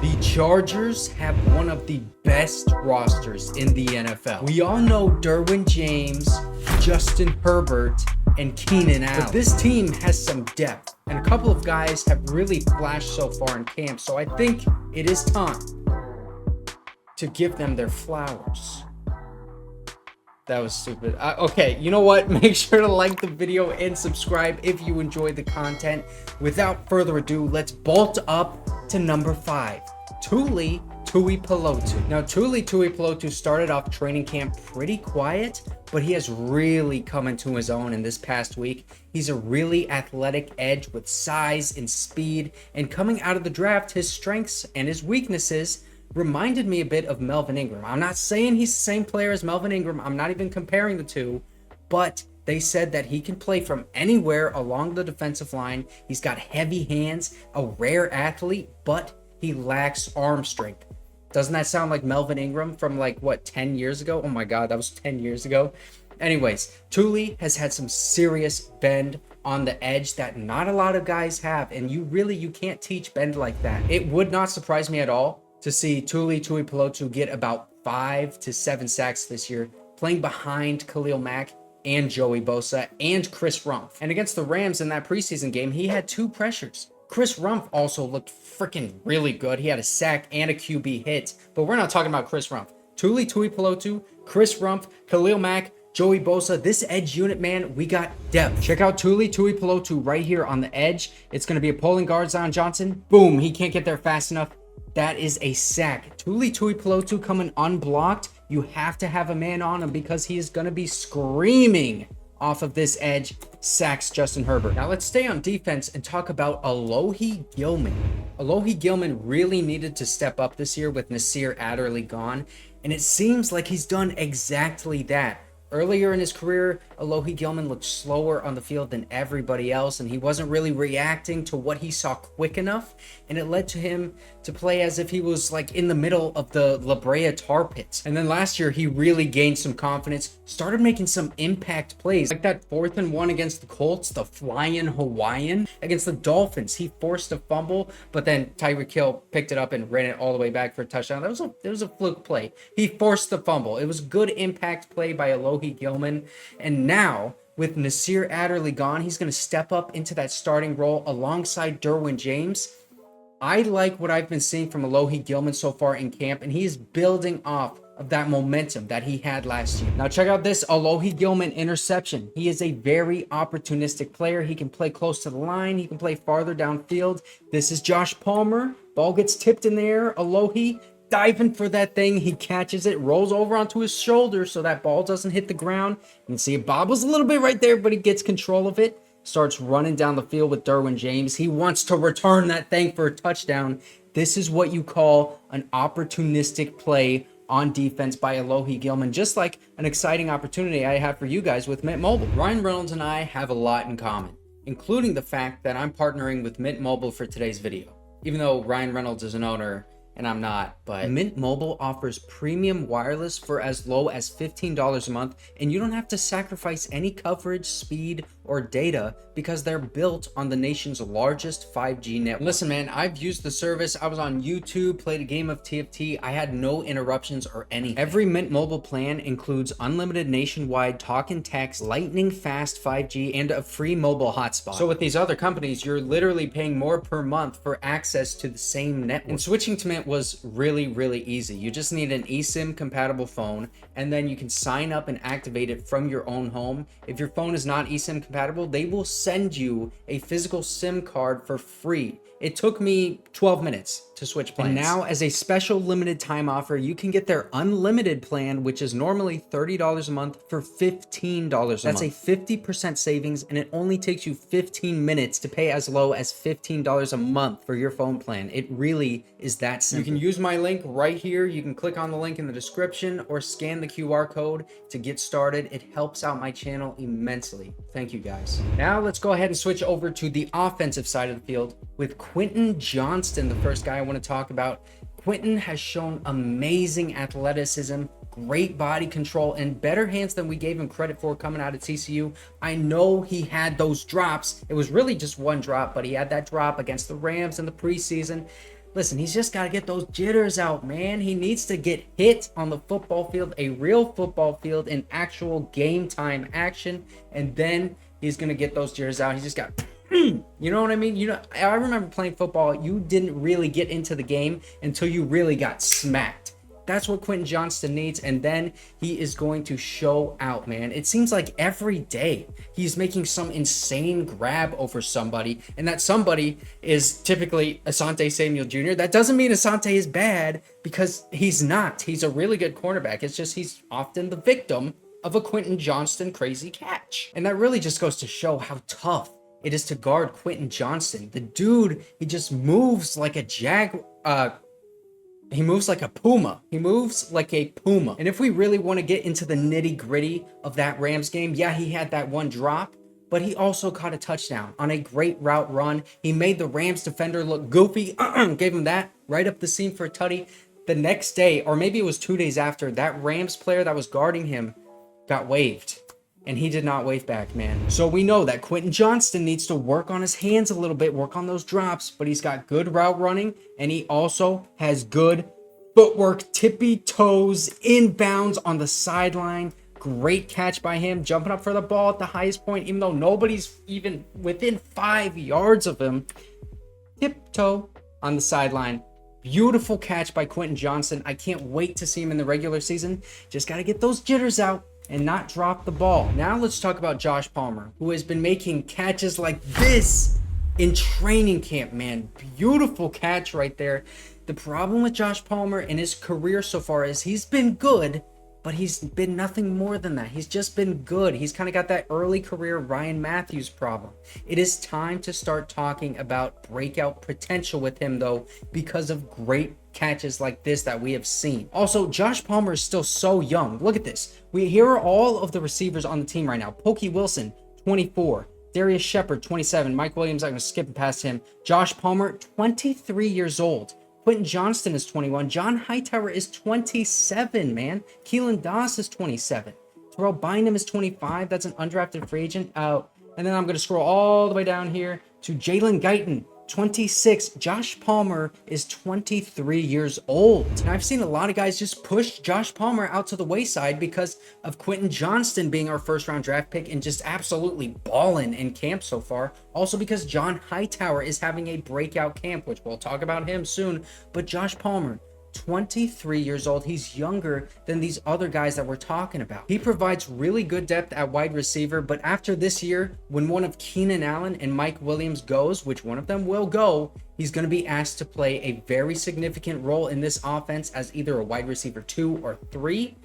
The Chargers have one of the best rosters in the NFL. We all know Derwin James, Justin Herbert, and Keenan Allen. But this team has some depth, and a couple of guys have really flashed so far in camp, so I think it is time to give them their flowers. That was stupid. Okay, you know what? Make sure to like the video and subscribe if you enjoyed the content. Without further ado, let's bolt up to number 5, Tuli Tuipulotu. Now, Tuli Tuipulotu started off training camp pretty quiet, but he has really come into his own in this past week. He's a really athletic edge with size and speed, and coming out of the draft, his strengths and his weaknesses reminded me a bit of Melvin Ingram. I'm not saying he's the same player as Melvin Ingram. I'm not even comparing the two, but they said that he can play from anywhere along the defensive line. He's got heavy hands, a rare athlete, but he lacks arm strength. Doesn't that sound like Melvin Ingram from 10 years ago? Oh my God, that was 10 years ago. Anyways, Tuli has had some serious bend on the edge that not a lot of guys have, and you can't teach bend like that. It would not surprise me at all to see Tuli Tuipulotu get about 5 to 7 sacks this year, playing behind Khalil Mack and Joey Bosa and Chris Rumph. And against the Rams in that preseason game, he had 2 pressures. Chris Rumph also looked freaking really good. He had a sack and a QB hit, but we're not talking about Chris Rumph. Tuli Tuipulotu, Chris Rumph, Khalil Mack, Joey Bosa, this edge unit, man, we got depth. Check out Tuli Tuipulotu right here on the edge. It's going to be a pulling guard on Johnson. Boom, he can't get there fast enough. That is a sack. Tuli Tuipulotu coming unblocked. You have to have a man on him because he is going to be screaming off of this edge. Sacks Justin Herbert. Now let's stay on defense and talk about Alohi Gilman. Alohi Gilman really needed to step up this year with Nasir Adderley gone, and it seems like he's done exactly that. Earlier in his career, Alohi Gilman looked slower on the field than everybody else, and he wasn't really reacting to what he saw quick enough, and it led to him to play as if he was in the middle of the La Brea tar pits. And then last year, he really gained some confidence, started making some impact plays, like that 4th and 1 against the Colts, the flying Hawaiian. Against the Dolphins, he forced a fumble, but then Tyreek Hill picked it up and ran it all the way back for a touchdown. It was a fluke play. He forced the fumble. It was good impact play by Alohi Gilman. And now, with Nasir Adderley gone, he's going to step up into that starting role alongside Derwin James. I like what I've been seeing from Alohi Gilman so far in camp, and he is building off of that momentum that he had last year. Now check out this Alohi Gilman interception. He is a very opportunistic player. He can play close to the line. He can play farther downfield. This is Josh Palmer. Ball gets tipped in the air. Alohi diving for that thing. He catches it, rolls over onto his shoulder so that ball doesn't hit the ground. You can see it bobbles a little bit right there, but he gets control of it. Starts running down the field with Derwin James. He wants to return that thing for a touchdown. This is what you call an opportunistic play on defense by Alohi Gilman, just like an exciting opportunity I have for you guys with Mint Mobile. Ryan Reynolds and I have a lot in common, including the fact that I'm partnering with Mint Mobile for today's video, even though Ryan Reynolds is an owner and I'm not. But Mint Mobile offers premium wireless for as low as $15 a month, and you don't have to sacrifice any coverage, speed, or data because they're built on the nation's largest 5G network. Listen, man, I've used the service. I was on YouTube, played a game of TFT. I had no interruptions or anything. Every Mint Mobile plan includes unlimited nationwide talk and text, lightning fast 5G, and a free mobile hotspot. So with these other companies, you're literally paying more per month for access to the same network. And switching to Mint was really easy. You just need an eSIM compatible phone, and then you can sign up and activate it from your own home. If your phone is not eSIM compatible, they will send you a physical SIM card for free. It took me 12 minutes to switch plans. And now, as a special limited time offer, you can get their unlimited plan, which is normally $30 a month, for $15 a month. That's a 50% savings, and it only takes you 15 minutes to pay as low as $15 a month for your phone plan. It really is that simple. You can use my link right here. You can click on the link in the description or scan the QR code to get started. It helps out my channel immensely. Thank you, guys. Now let's go ahead and switch over to the offensive side of the field with Quentin Johnston, the first guy I want to talk about. Quentin has shown amazing athleticism, great body control, and better hands than we gave him credit for coming out at TCU. I know he had those drops. It was really just one drop, but he had that drop against the Rams in the preseason. Listen, he's just got to get those jitters out, man. He needs to get hit on the football field, a real football field, in actual game time action, and then he's going to get those jitters out. He's just got, you know what I mean? You know, I remember playing football. You didn't really get into the game until you really got smacked. That's what Quentin Johnston needs, and then he is going to show out, man. It seems like every day he's making some insane grab over somebody, and that somebody is typically Asante Samuel Jr. That doesn't mean Asante is bad, because he's not. He's a really good cornerback. It's just he's often the victim of a Quentin Johnston crazy catch. And that really just goes to show how tough it is to guard Quentin Johnston. The dude, he just moves like a he moves like a puma. He moves like a puma. And if we really want to get into the nitty gritty of that Rams game, yeah, he had that one drop, but he also caught a touchdown on a great route run. He made the Rams defender look goofy, gave him that right up the seam for a tutty. The next day, or maybe it was 2 days after, that Rams player that was guarding him got waived. And he did not wave back, man. So we know that Quentin Johnston needs to work on his hands a little bit, work on those drops, but he's got good route running, and he also has good footwork, tippy toes, inbounds on the sideline. Great catch by him, jumping up for the ball at the highest point, even though nobody's even within 5 yards of him. Tiptoe on the sideline. Beautiful catch by Quentin Johnston. I can't wait to see him in the regular season. Just got to get those jitters out and not drop the ball. Now let's talk about Josh Palmer, who has been making catches like this in training camp, man. Beautiful catch right there. The problem with Josh Palmer in his career so far is he's been good, but he's been nothing more than that. He's just been good. He's kind of got that early career Ryan Matthews problem. It is time to start talking about breakout potential with him, though, because of great catches like this that we have seen. Also, Josh Palmer is still so young. Look at this. Here are all of the receivers on the team right now. Pokey Wilson, 24. Darrius Shepherd, 27. Mike Williams, I'm going to skip past him. Josh Palmer, 23 years old. Quentin Johnston is 21. John Hightower is 27, man. Keelan Doss is 27. Terrell Bynum is 25. That's an undrafted free agent. And then I'm going to scroll all the way down here to Jalen Guyton, 26. Josh Palmer is 23 years old. And I've seen a lot of guys just push Josh Palmer out to the wayside because of Quentin Johnston being our first round draft pick and just absolutely balling in camp so far. Also because John Hightower is having a breakout camp, which we'll talk about him soon. But Josh Palmer, 23 years old. He's younger than these other guys that we're talking about. He provides really good depth at wide receiver, but after this year, when one of Keenan Allen and Mike Williams goes, which one of them will go, he's going to be asked to play a very significant role in this offense as either a wide receiver 2 or 3,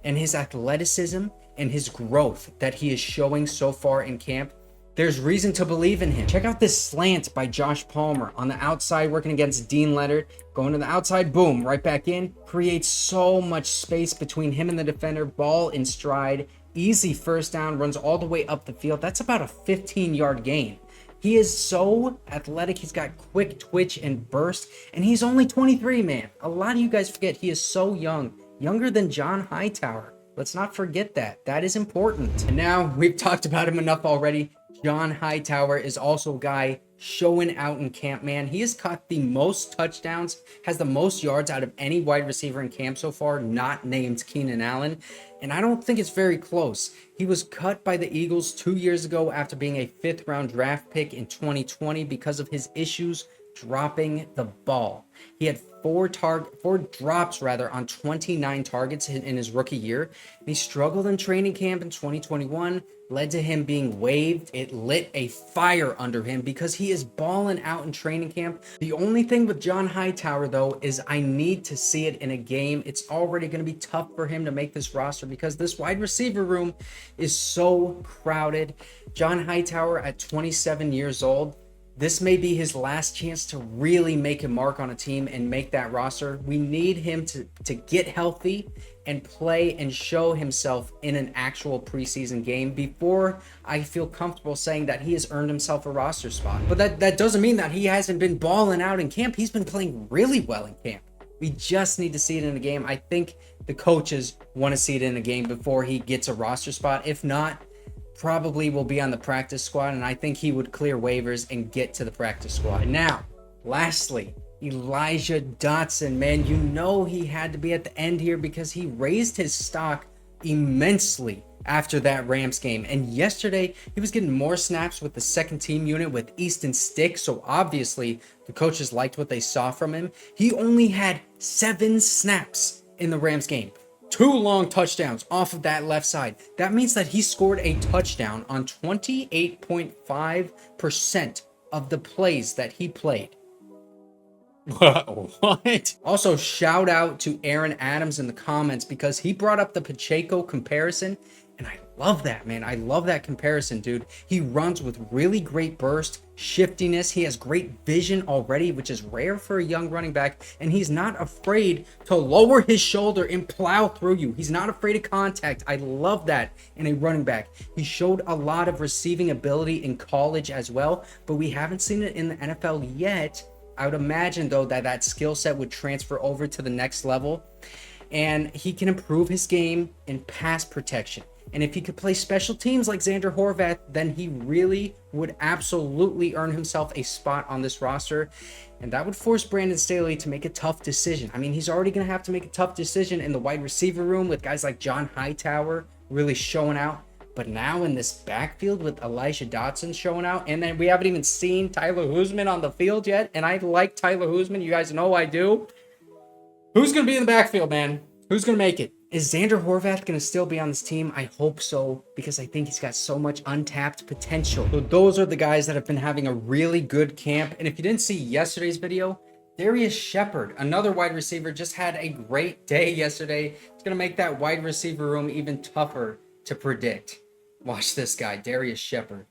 and his athleticism and his growth that he is showing so far in camp, there's reason to believe in him. Check out this slant by Josh Palmer on the outside, working against Deane Leonard. Going to the outside, boom, right back in. Creates so much space between him and the defender. Ball in stride. Easy first down. Runs all the way up the field. That's about a 15-yard gain. He is so athletic. He's got quick twitch and burst. And he's only 23, man. A lot of you guys forget he is so young. Younger than John Hightower. Let's not forget that. That is important. And now we've talked about him enough already. John Hightower is also a guy showing out in camp, man. He has caught the most touchdowns, has the most yards out of any wide receiver in camp so far, not named Keenan Allen. And I don't think it's very close. He was cut by the Eagles 2 years ago after being a 5th round draft pick in 2020 because of his issues dropping the ball. He had four drops on 29 targets in his rookie year. And he struggled in training camp in 2021, led to him being waived. It lit a fire under him because he is balling out in training camp. The only thing with John Hightower, though, is I need to see it in a game. It's already going to be tough for him to make this roster because this wide receiver room is so crowded. John Hightower at 27 years old, this may be his last chance to really make a mark on a team and make that roster. We need him to get healthy and play and show himself in an actual preseason game before I feel comfortable saying that he has earned himself a roster spot. But that doesn't mean that he hasn't been balling out in camp. He's been playing really well in camp. We just need to see it in a game. I think the coaches want to see it in a game before he gets a roster spot. If not, probably will be on the practice squad, and I think he would clear waivers and get to the practice squad. And now, lastly, Elijah Dotson, man, you know he had to be at the end here because he raised his stock immensely after that Rams game. And yesterday, he was getting more snaps with the second team unit with Easton Stick. So obviously, the coaches liked what they saw from him. He only had 7 snaps in the Rams game. 2 long touchdowns off of that left side. That means that he scored a touchdown on 28.5% of the plays that he played. What? Also, shout out to Aaron Adams in the comments because he brought up the Pacheco comparison, and I love that, man. I love that comparison, dude. He runs with really great burst, shiftiness. He has great vision already, which is rare for a young running back, and he's not afraid to lower his shoulder and plow through you. He's not afraid of contact. I love that in a running back. He showed a lot of receiving ability in college as well, but we haven't seen it in the NFL yet. I would imagine, though, that that skill set would transfer over to the next level, and he can improve his game in pass protection. And if he could play special teams like Xander Horvath, then he really would absolutely earn himself a spot on this roster. And that would force Brandon Staley to make a tough decision. I mean, he's already going to have to make a tough decision in the wide receiver room with guys like John Hightower really showing out. But now in this backfield with Elijah Dotson showing out, and then we haven't even seen Tyler Huseman on the field yet. And I like Tyler Huseman. You guys know I do. Who's going to be in the backfield, man? Who's going to make it? Is Xander Horvath going to still be on this team? I hope so, because I think he's got so much untapped potential. So those are the guys that have been having a really good camp. And if you didn't see yesterday's video, Darrius Shepherd, another wide receiver, just had a great day yesterday. It's going to make that wide receiver room even tougher to predict. Watch this guy, Darrius Shepherd.